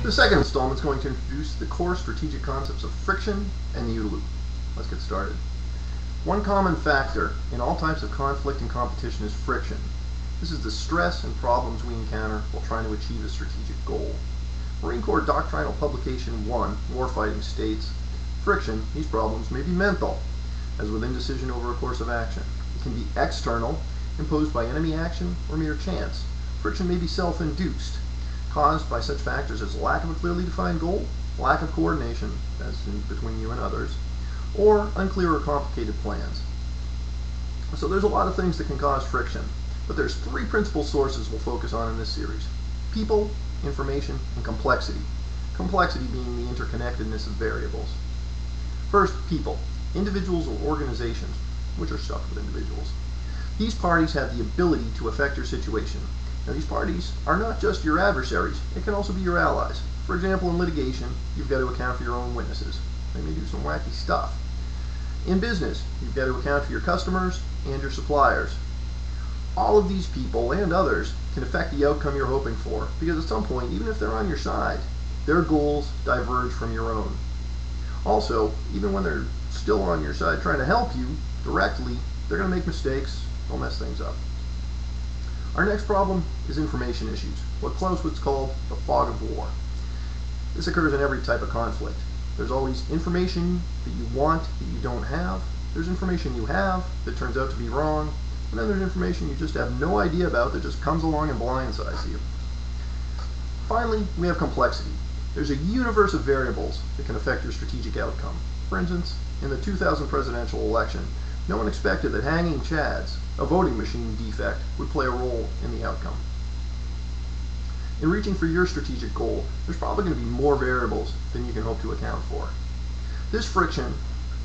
The second installment is going to introduce the core strategic concepts of friction and the OODA Loop. Let's get started. One common factor in all types of conflict and competition is friction. This is the stress and problems we encounter while trying to achieve a strategic goal. Marine Corps Doctrinal Publication 1, Warfighting, states, friction, these problems may be mental, as with indecision over a course of action. It can be external, imposed by enemy action or mere chance. Friction may be self-induced, caused by such factors as lack of a clearly defined goal, lack of coordination, as in between you and others, or unclear or complicated plans. So there's a lot of things that can cause friction, but there's three principal sources we'll focus on in this series: people, information, and complexity. Complexity being the interconnectedness of variables. First, people, individuals or organizations, which are stuck with individuals. These parties have the ability to affect your situation. Now, these parties are not just your adversaries, it can also be your allies. For example, in litigation, you've got to account for your own witnesses. They may do some wacky stuff. In business, you've got to account for your customers and your suppliers. All of these people and others can affect the outcome you're hoping for, because at some point, even if they're on your side, their goals diverge from your own. Also, even when they're still on your side trying to help you directly, they're going to make mistakes, they'll mess things up. Our next problem is information issues, what Clausewitz called the fog of war. This occurs in every type of conflict. There's always information that you want that you don't have. There's information you have that turns out to be wrong. And then there's information you just have no idea about that just comes along and blindsides you. Finally, we have complexity. There's a universe of variables that can affect your strategic outcome. For instance, in the 2000 presidential election, no one expected that hanging chads, a voting machine defect, would play a role in the outcome. In reaching for your strategic goal, there's probably going to be more variables than you can hope to account for. This friction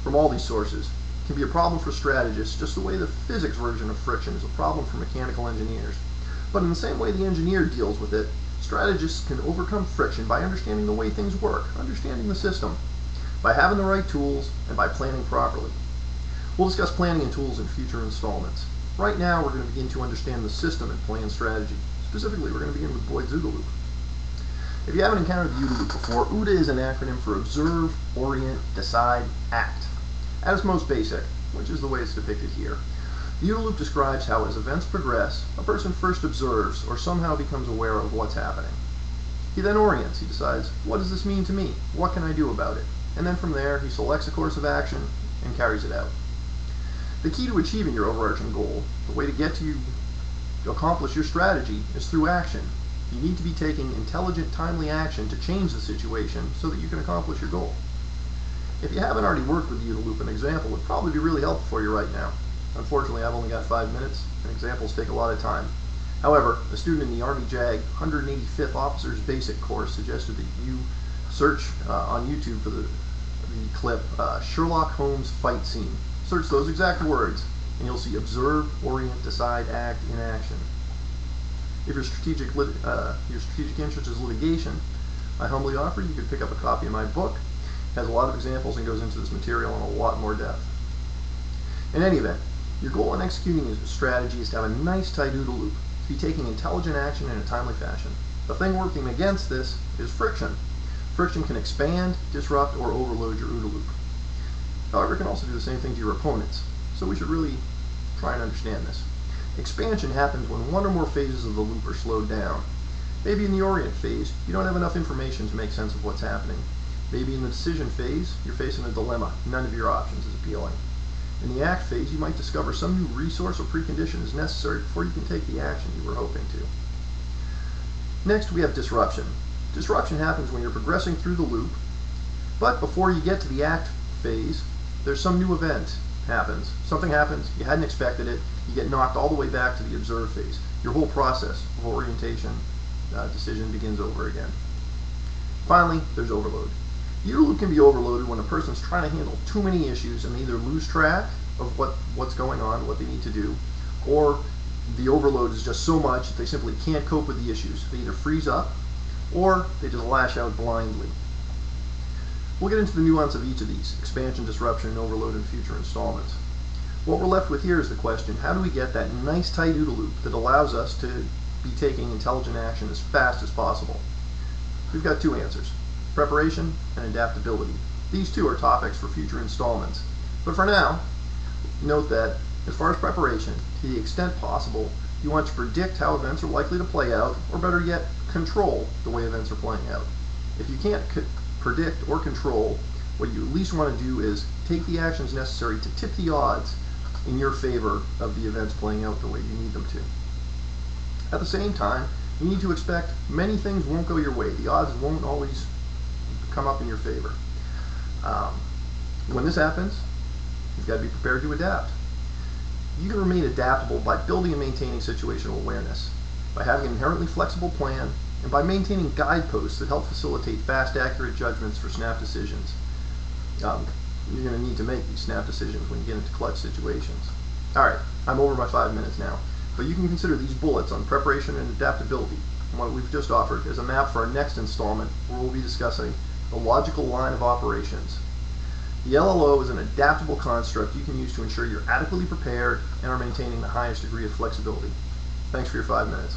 from all these sources can be a problem for strategists, just the way the physics version of friction is a problem for mechanical engineers. But in the same way the engineer deals with it, strategists can overcome friction by understanding the way things work, understanding the system, by having the right tools, and by planning properly. We'll discuss planning and tools in future installments. Right now, we're going to begin to understand the system and plan strategy. Specifically, we're going to begin with Boyd's OODA Loop. If you haven't encountered the OODA Loop before, OODA is an acronym for Observe, Orient, Decide, Act. At its most basic, which is the way it's depicted here, the OODA Loop describes how, as events progress, a person first observes or somehow becomes aware of what's happening. He then orients. He decides, what does this mean to me? What can I do about it? And then from there, he selects a course of action and carries it out. The key to achieving your overarching goal, the way to get to accomplish your strategy, is through action. You need to be taking intelligent, timely action to change the situation so that you can accomplish your goal. If you haven't already worked with the OODA Loop, an example would probably be really helpful for you right now. Unfortunately, I've only got 5 minutes, and examples take a lot of time. However, a student in the Army JAG 185th Officers Basic course suggested that you search on YouTube for the clip Sherlock Holmes fight scene. Search those exact words, and you'll see observe, orient, decide, act in action. If your strategic interest is litigation, I humbly offer you could pick up a copy of my book. It has a lot of examples and goes into this material in a lot more depth. In any event, your goal in executing a strategy is to have a nice tight OODA loop, to be taking intelligent action in a timely fashion. The thing working against this is friction. Friction can expand, disrupt, or overload your OODA loop. However, it can also do the same thing to your opponents, so we should really try and understand this. Expansion happens when one or more phases of the loop are slowed down. Maybe in the orient phase, you don't have enough information to make sense of what's happening. Maybe in the decision phase, you're facing a dilemma. None of your options is appealing. In the act phase, you might discover some new resource or precondition is necessary before you can take the action you were hoping to. Next, we have disruption. Disruption happens when you're progressing through the loop, but before you get to the act phase, there's some new event happens. Something happens, you hadn't expected it, you get knocked all the way back to the observe phase. Your whole process of orientation, decision begins over again. Finally, there's overload. The OODA loop can be overloaded when a person's trying to handle too many issues and they either lose track of what's going on, what they need to do, or the overload is just so much that they simply can't cope with the issues. They either freeze up or they just lash out blindly. We'll get into the nuance of each of these: expansion, disruption, and overload in future installments. What we're left with here is the question, how do we get that nice tight OODA loop that allows us to be taking intelligent action as fast as possible? We've got two answers: preparation and adaptability. These two are topics for future installments. But for now, note that as far as preparation, to the extent possible, you want to predict how events are likely to play out, or better yet, control the way events are playing out. If you can't predict or control, what you at least want to do is take the actions necessary to tip the odds in your favor of the events playing out the way you need them to. At the same time, you need to expect many things won't go your way. The odds won't always come up in your favor. When this happens, you've got to be prepared to adapt. You can remain adaptable by building and maintaining situational awareness, by having an inherently flexible plan, and by maintaining guideposts that help facilitate fast, accurate judgments for snap decisions. You're going to need to make these snap decisions when you get into clutch situations. Alright, I'm over my 5 minutes now, but you can consider these bullets on preparation and adaptability and what we've just offered as a map for our next installment, where we'll be discussing the logical line of operations. The LLO is an adaptable construct you can use to ensure you're adequately prepared and are maintaining the highest degree of flexibility. Thanks for your 5 minutes.